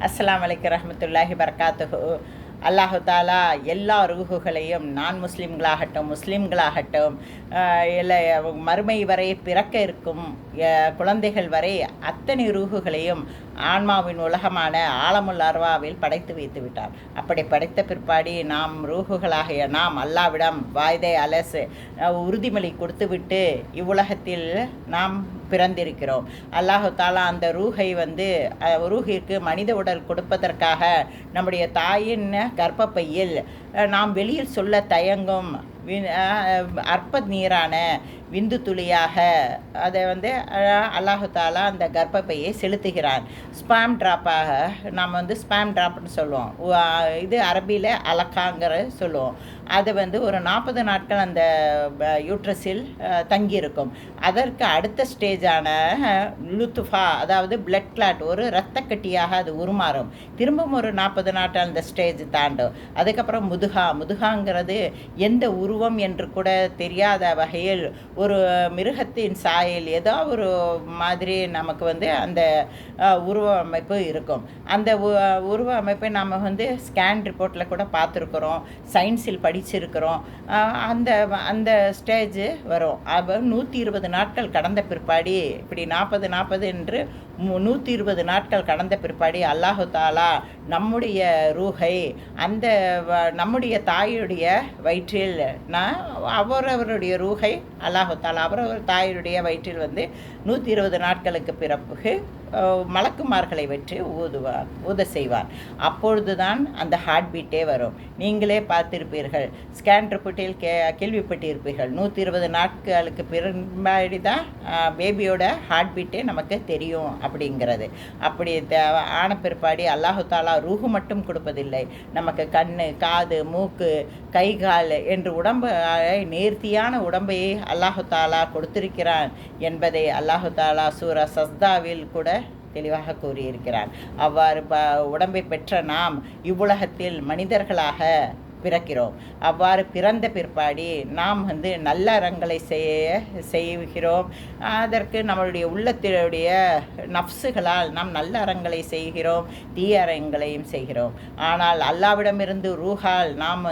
அஸ்ஸலாமு அலைக்கும் ரஹ்மத்துல்லாஹி பரகாத்துஹு. அல்லாஹு தாலா எல்லா ரூஹுகளையும் முஸ்லீம்களாகட்டும் முஸ்லீம்களாகட்டும் இல்லை மறுமை வரை பிறக்க இருக்கும் குழந்தைகள் வரை அத்தனை ரூஹுகளையும் ஆன்மாவின் உலகமான ஆலமுல் அர்வாவில் படைத்து வைத்து விட்டார். அப்படி படைத்த பிற்பாடி நாம் ரூஹுகளாகிய நாம் அல்லாவிடம் வாய்தை அலசு உறுதிமொழி கொடுத்துவிட்டு இவ்வுலகத்தில் நாம் பிறந்திருக்கிறோம். அல்லாஹு தாலா அந்த ரூஹை ரூஹிற்கு மனித உடல் கொடுப்பதற்காக நம்முடைய தாயின் கர்ப்பப்பையில் நாம் வெளியில் சொல்ல தயங்கும் அற்ப நீரான விந்து துளியாக அதை அல்லாஹு தாலா அந்த கர்ப்பப்பையை செலுத்துகிறான். ஸ்பாம் ட்ராப்பாக நாம் ஸ்பாம் ட்ராப்னு சொல்லுவோம். இது அரபியில் அலக்காங்கிற சொல்லுவோம். அது ஒரு 40 நாட்கள் அந்த யூட்ரஸில் தங்கியிருக்கும். அதற்கு அடுத்த ஸ்டேஜான லுத்துஃபா, அதாவது பிளட் கிளாட், ஒரு இரத்த கட்டியாக அது உருமாறும். திரும்பவும் ஒரு 40 நாட்கள் அந்த ஸ்டேஜ் தாண்டும். அதுக்கப்புறம் முதுகாங்கிறது எந்த உருவம் என்று கூட தெரியாத வகையில் ஒரு மிருகத்தின் சாயல் ஏதோ ஒரு மாதிரி நமக்கு அந்த உருவ அமைப்பு இருக்கும். அந்த உருவ அமைப்பை நாம் ஸ்கேன் ரிப்போர்ட்டில் கூட பார்த்துருக்குறோம், சயின்ஸில் படிச்சிருக்கிறோம். அந்த ஸ்டேஜ் வரும். 120 நாட்கள் கடந்த பிற்பாடி, இப்படி 40 என்று 120 நாட்கள் கடந்த பிற்பாடி அல்லாஹு தாலா நம்முடைய ரூஹை நம்முடைய தாயுடைய வயிற்றில் அவரவருடைய ரூஹை அல்லாஹு தாலா அவரவர் தாயுடைய வயிற்றில் 120 நாட்களுக்கு பிறகு மலக்குமார்களை வச்சு ஊத செய்வார். அப்பொழுது தான் அந்த ஹார்ட் பீட்டே வரும். நீங்களே பார்த்திருப்பீர்கள், ஸ்கேன் ரிப்போர்ட்டில் கேள்விப்பட்டிருப்பீர்கள். 120 நாட்களுக்கு பிறகு தான் பேபியோட ஹார்ட் பீட்டே நமக்கு தெரியும் அப்படிங்கிறது. அப்படி ஆன பிற்பாடி அல்லாஹு தாலா ரூஹு மட்டும் கொடுப்பதில்லை, நமக்கு கண்ணு, காது, மூக்கு, கை, கால் என்று உடம்பு நேர்த்தியான உடம்பை அல்லாஹு தாலா கொடுத்திருக்கிறான் என்பதை அல்லாஹு தாலா சூரா சஸ்தாவில் கூட தெளிவாக கூறியிருக்கிறான். அவ்வாறு உடம்பை பெற்ற நாம் இவ்வுலகத்தில் மனிதர்களாக பிறக்கிறோம். அவ்வாறு பிறந்த பிற்பாடி நாம் நல்ல அறங்களை செய்கிறோம். அதற்கு நம்மளுடைய உள்ளத்தினுடைய நஃப்ஸுகளால் நாம் நல்ல அறங்களை செய்கிறோம், தீய அறங்களையும் செய்கிறோம். ஆனால் அல்லாவிடமிருந்து ரூஹால் நாம்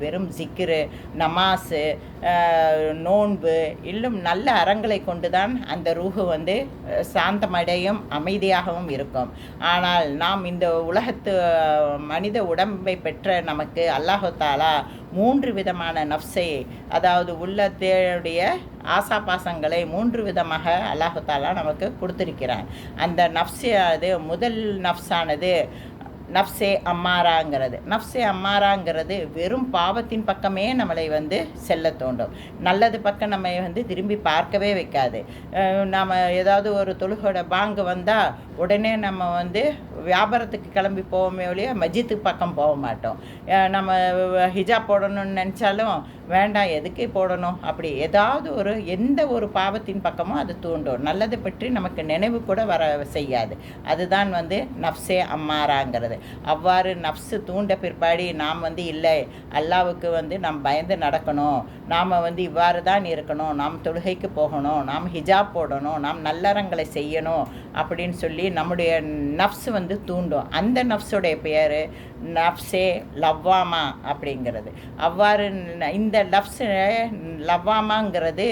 வெறும் ஜிக்ரு, நமாஸு, நோன்பு இன்னும் நல்ல அறங்களை கொண்டு தான் அந்த ரூஹு சாந்தமடையும், அமைதியாகவும் இருக்கும். ஆனால் நாம் இந்த உலகத்து மனித உடம்பை பெற்ற நமக்கு அல்லாஹு தாலா 3 விதமான நஃப்ஸை, அதாவது உள்ளத்தினுடைய ஆசாபாசங்களை 3 விதமாக அல்லாஹு தாலா நமக்கு கொடுத்திருக்கிறான். அந்த நஃப்ஸு, அது முதல் நஃப்ஸானது நஃப்ஸே அம்மாராங்கிறது வெறும் பாவத்தின் பக்கமே நம்மளை செல்ல தோண்டும். நல்லது பக்கம் நம்ம திரும்பி பார்க்கவே வைக்காது. நாம் ஏதாவது ஒரு தொழுகோட பாங்கு வந்தால் உடனே நம்ம வியாபாரத்துக்கு கிளம்பி போவோமே ஒழிய மஸ்ஜித்துக்கு பக்கம் போக மாட்டோம். நம்ம ஹிஜாப் போடணும்னு நினச்சாலும் வேண்டாம், எதுக்கு போடணும், அப்படி ஏதாவது எந்த ஒரு பாவத்தின் பக்கமும் அது தூண்டும். நல்லது பற்றி நமக்கு நினைவு கூட வர செய்யாது. அதுதான் நஃப்ஸே அம்மாராங்கிறது. அவ்வாறு நஃப்ஸு தூண்ட பிற்பாடி நாம் இல்லை, அல்லாவுக்கு நாம் பயந்து நடக்கணும், நாம் இவ்வாறு தான் இருக்கணும், நாம் தொழுகைக்கு போகணும், நாம் ஹிஜாப் போடணும், நாம் நல்லறங்களை செய்யணும் அப்படின்னு சொல்லி நம்முடைய நஃப்ஸ் தூண்டும். அந்த நஃப்ஸுடைய பெயர் நஃப்ஸே லவ்வாமா அப்படிங்கிறது. அவ்வாறு இந்த நஃப்ஸ் லவ்வாமாங்கிறது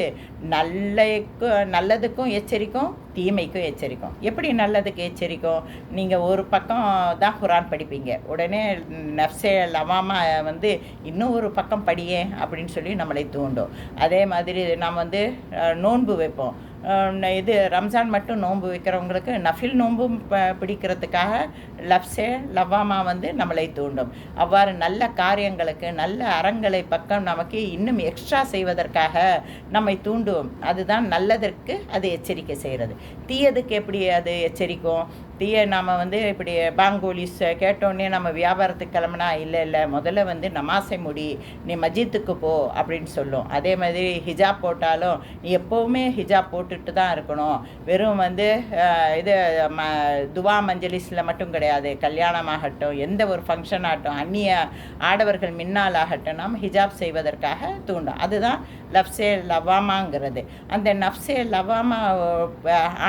நல்லதுக்கும் எச்சரிக்கும், தீமைக்கும் எச்சரிக்கும். எப்படி நல்லதுக்கு எச்சரிக்கும்? நீங்கள் ஒரு பக்கம் தான் குரான் படிப்பீங்க, உடனே நஃப்ஸே லவாமா இன்னும் ஒரு பக்கம் படியே அப்படின்னு சொல்லி நம்மளை தூண்டும். அதே மாதிரி நாம் நோன்பு வைப்போம். இது ரம்ஜான் மட்டும் நோன்பு வைக்கிறவங்களுக்கு நஃபில் நோன்பும் பிடிக்கிறதுக்காக லஃப்ஸே லவாமா நம்மளை தூண்டும். அவ்வாறு நல்ல காரியங்களுக்கு, நல்ல அறங்களை பக்கம் நமக்கு இன்னும் எக்ஸ்ட்ரா செய்வதற்காக நம்மை தூண்டும். அதுதான் நல்லதற்கு அது எச்சரிக்கை செய்கிறது. தீயதுக்கு எப்படி அது எச்சரிக்கும்? தீய நாம் இப்படி பாங்கோலிஸ் கேட்டோடனே நம்ம வியாபாரத்துக்கு கிளம்புனா இல்லை முதல்ல நமாசை முடி, நீ மஸ்ஜித்துக்கு போ அப்படின்னு சொல்லும். அதே மாதிரி ஹிஜாப் போட்டாலும் நீ எப்போவுமே ஹிஜாப் போட்டுட்டு தான் இருக்கணும். வெறும் இது துவா மஞ்சலிஸில் மட்டும் கிடையாது, கல்யாணமாகட்டும், எந்த ஒரு ஃபங்க்ஷன் ஆகட்டும், அந்நிய ஆடவர்கள் மின்னால் ஆகட்டும், நாம் ஹிஜாப் செய்வதற்காக தூண்டும். அதுதான் லஃப்ஸே லவாமாங்கிறது. அந்த நஃப்ஸே லவாமா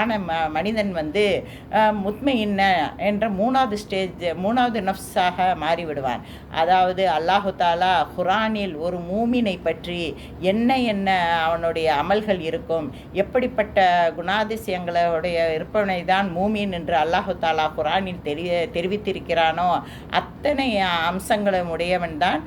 ஆன மனிதன் முத்மையின்ன என்ற மூணாவது நஃப்ஸாக மாறிவிடுவான். அதாவது அல்லாஹு தாலா குரானில் ஒரு மூமினை பற்றி என்ன அவனுடைய அமல்கள் இருக்கும், எப்படிப்பட்ட குணாதிசயங்களுடைய இருப்பவனை தான் மூமின் என்று அல்லாஹு தாலா குரானில் தெரிவித்திருக்கிறானோ அத்தனை அம்சங்களும் உடையவன் தான்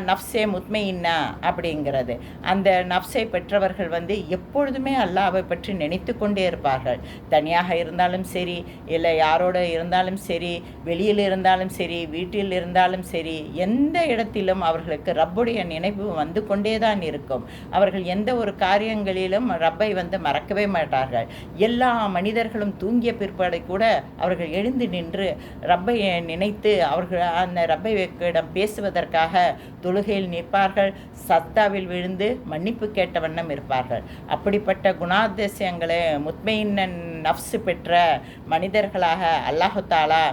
நஃப்ஸே முத்மையின்னா அப்படிங்கிறது. அந்த நஃப்ஸை பெற்றவர்கள் எப்பொழுதுமே அல்லாஹ்வை பற்றி நினைத்து கொண்டே இருப்பார்கள். தனியாக இருந்தாலும் சரி, இல்லை யாரோடு இருந்தாலும் சரி, வெளியில் இருந்தாலும் சரி, வீட்டில் இருந்தாலும் சரி, எந்த இடத்திலும் அவர்களுக்கு ரப்புடைய நினைவு வந்து கொண்டே தான் இருக்கும். அவர்கள் எந்த ஒரு காரியங்களிலும் ரப்பை மறக்கவே மாட்டார்கள். எல்லா மனிதர்களும் தூங்கிய பிற்பாடு கூட அவர்கள் எழுந்து நின்று ரப்பை நினைத்து அவர்கள் அந்த ரப்பையிடம் பேசுவதற்காக தொழுகையில் நிற்பார்கள். சத்தாவில் விழுந்து மன்னிப்பு கேட்ட வண்ணம் இருப்பார்கள். அப்படிப்பட்ட குணாதிசயங்களை முத்மையின்னன் நஃப்ஸ் பெற்ற மனிதர்களாக அல்லாஹு தாலா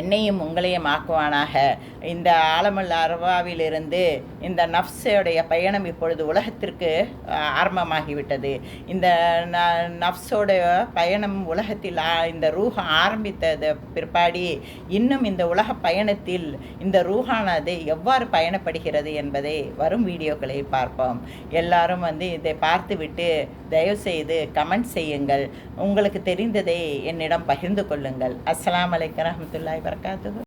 என்னையும் உங்களையும் ஆக்குவானாக. இந்த ஆலமுல் அர்வாவிலிருந்து இந்த நஃப்ஸுடைய பயணம் இப்பொழுது உலகத்திற்கு ஆரம்பமாகிவிட்டது. இந்த நஃப்ஸோடைய பயணம் உலகத்தில் இந்த ரூஹ் ஆரம்பித்தது பிற்பாடி இன்னும் இந்த உலக பயணத்தில் இந்த ரூஹானது எவ்வாறு பயணப்படுகிறது என்பதை வரும் வீடியோக்களை பார்ப்போம். எல்லாரும் இதை பார்த்துவிட்டு தயவுசெய்து கமெண்ட் செய்யுங்கள். உங்களுக்கு தெரிந்ததை என்னிடம் பகிர்ந்து கொள்ளுங்கள். அஸ்ஸலாமு அலைக்கும் வரஹ்மத்துல்லாஹி வபரகாத்துஹு.